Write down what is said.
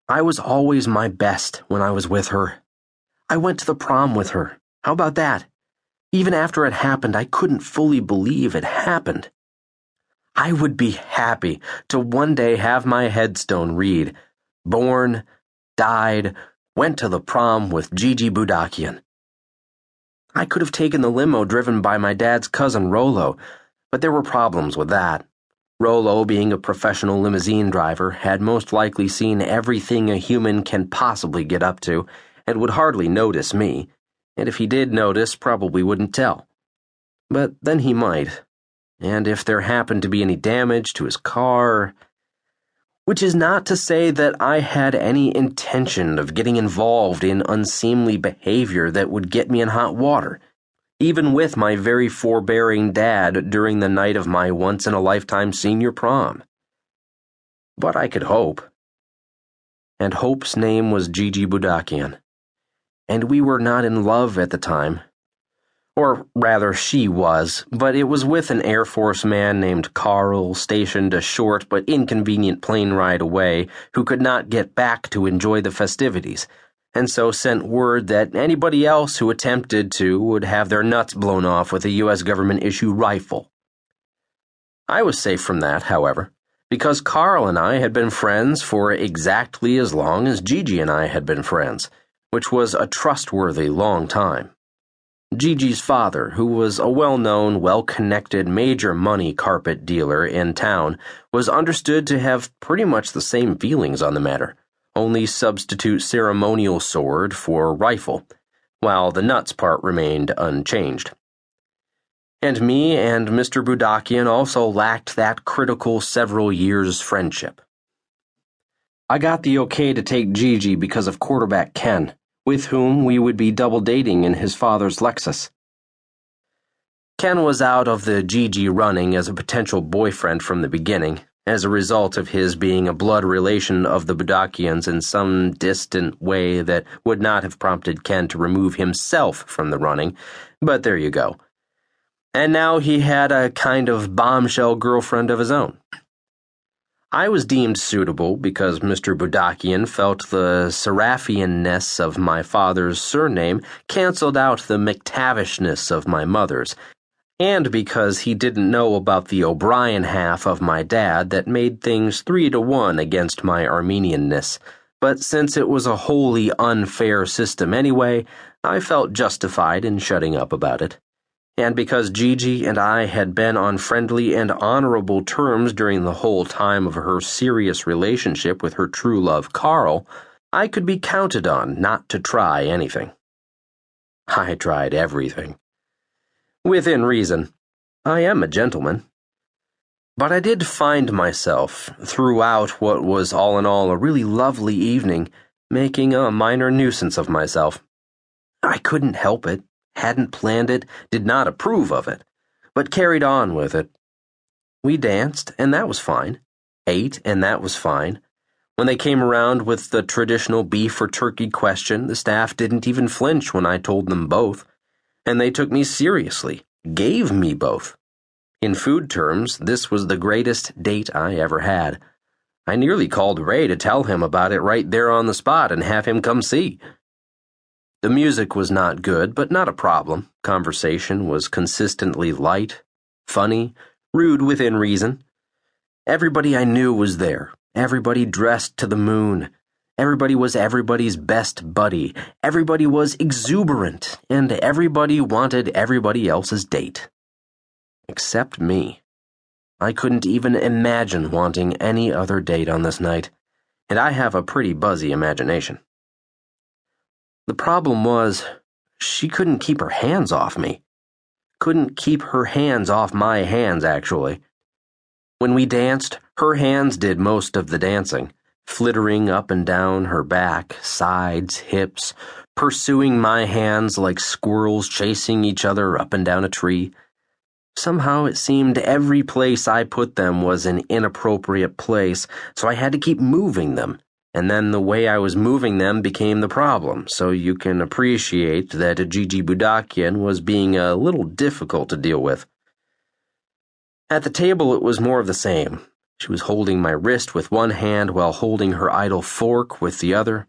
I was always my best when I was with her. I went to the prom with her. How about that? Even after it happened, I couldn't fully believe it happened. I would be happy to one day have my headstone read, "Born, died, went to the prom with Gigi Boudakian." I could have taken the limo driven by my dad's cousin Rollo, but there were problems with that. Rollo, being a professional limousine driver, had most likely seen everything a human can possibly get up to and would hardly notice me, and if he did notice, probably wouldn't tell. But then he might, and if there happened to be any damage to his car... Which is not to say that I had any intention of getting involved in unseemly behavior that would get me in hot water, even with my very forbearing dad during the night of my once-in-a-lifetime senior prom. But I could hope. And Hope's name was Gigi Boudakian, and we were not in love at the time. Or rather, she was, but it was with an Air Force man named Carl, stationed a short but inconvenient plane ride away, who could not get back to enjoy the festivities, and so sent word that anybody else who attempted to would have their nuts blown off with a U.S. government-issue rifle. I was safe from that, however, because Carl and I had been friends for exactly as long as Gigi and I had been friends, which was a trustworthy long time. Gigi's father, who was a well-known, well-connected major-money carpet dealer in town, was understood to have pretty much the same feelings on the matter, only substitute ceremonial sword for rifle, while the nuts part remained unchanged. And me and Mr. Boudakian also lacked that critical several years friendship. I got the okay to take Gigi because of quarterback Ken, with whom we would be double dating in his father's Lexus. Ken was out of the Gigi running as a potential boyfriend from the beginning, as a result of his being a blood relation of the Boudakians in some distant way that would not have prompted Ken to remove himself from the running, but there you go. And now he had a kind of bombshell girlfriend of his own. I was deemed suitable because Mr. Boudakian felt the Sarafian-ness of my father's surname canceled out the McTavishness of my mother's, and because he didn't know about the O'Brien half of my dad that made things 3-1 against my Armenianness. But since it was a wholly unfair system anyway, I felt justified in shutting up about it. And because Gigi and I had been on friendly and honorable terms during the whole time of her serious relationship with her true love Carl, I could be counted on not to try anything. I tried everything. Within reason. I am a gentleman. But I did find myself, throughout what was all in all a really lovely evening, making a minor nuisance of myself. I couldn't help it. Hadn't planned it, did not approve of it, but carried on with it. We danced, and that was fine. Ate, and that was fine. When they came around with the traditional beef or turkey question, the staff didn't even flinch when I told them both. And they took me seriously, gave me both. In food terms, this was the greatest date I ever had. I nearly called Ray to tell him about it right there on the spot and have him come see. The music was not good, but not a problem. Conversation was consistently light, funny, rude within reason. Everybody I knew was there. Everybody dressed to the moon. Everybody was everybody's best buddy. Everybody was exuberant, and everybody wanted everybody else's date. Except me. I couldn't even imagine wanting any other date on this night, and I have a pretty buzzy imagination. The problem was, she couldn't keep her hands off me. Couldn't keep her hands off my hands, actually. When we danced, her hands did most of the dancing, flittering up and down her back, sides, hips, pursuing my hands like squirrels chasing each other up and down a tree. Somehow it seemed every place I put them was an inappropriate place, so I had to keep moving them. And then the way I was moving them became the problem, so you can appreciate that Gigi Boudakian was being a little difficult to deal with. At the table it was more of the same. She was holding my wrist with one hand while holding her idle fork with the other.